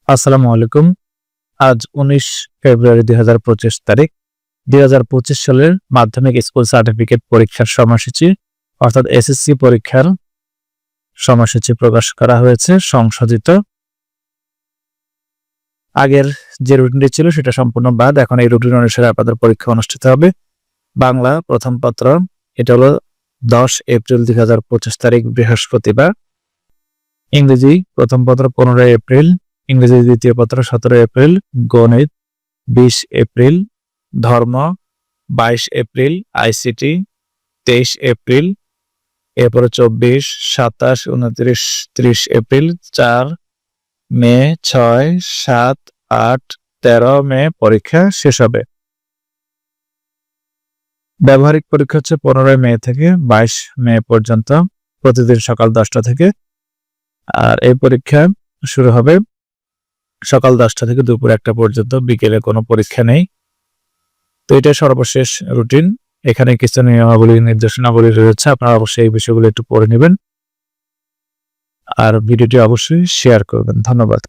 আসসালামু আলাইকুম। আজ ১৯ ফেব্রুয়ারি ২০২৫ তারিখ। ২০২৫ সালের মাধ্যমিক স্কুল সার্টিফিকেট পরীক্ষার সময়সূচি অর্থাৎ এসএসসি পরীক্ষার সময়সূচি প্রকাশ করা হয়েছে সংশোধিত। আগের যে রুটিনটি ছিল সেটা সম্পূর্ণ বাদ। এখন এই রুটিন অনুসারে আপনাদের পরীক্ষা অনুষ্ঠিত হবে। বাংলা প্রথম পত্র, এটা হলো ১০ এপ্রিল ২০২৫ তারিখ বৃহস্পতিবার। ইংরেজি প্রথম পত্র ১৫ এপ্রিল, ইংরেজি দ্বিতীয় পত্র ১৭ এপ্রিল, গণিত ২০ এপ্রিল, ধর্ম ২২ এপ্রিল, আইসিটি ২৩ এপ্রিল, এরপরে ২৪, ২৭, ২৯, ৩০ এপ্রিল, ৪ মে, ৬, ৭, ৮, ১৩ মে পরীক্ষা শেষ হবে। ব্যবহারিক পরীক্ষা হচ্ছে ১৫ মে থেকে ২২ মে পর্যন্ত, প্রতিদিন সকাল ১০টা থেকে। আর এই পরীক্ষা শুরু হবে সকাল ১০টা থেকে দুপুর ১টা পর্যন্ত, বিকেলে কোনো পরীক্ষা নেই। তো এটা সর্বশেষ রুটিন। এখানে কিছু নিয়মাবলী নির্দেশনাবলী রয়েছে, আপনারা অবশ্যই এই বিষয়গুলো একটু পড়ে নেবেন আর ভিডিওটি অবশ্যই শেয়ার করবেন। ধন্যবাদ।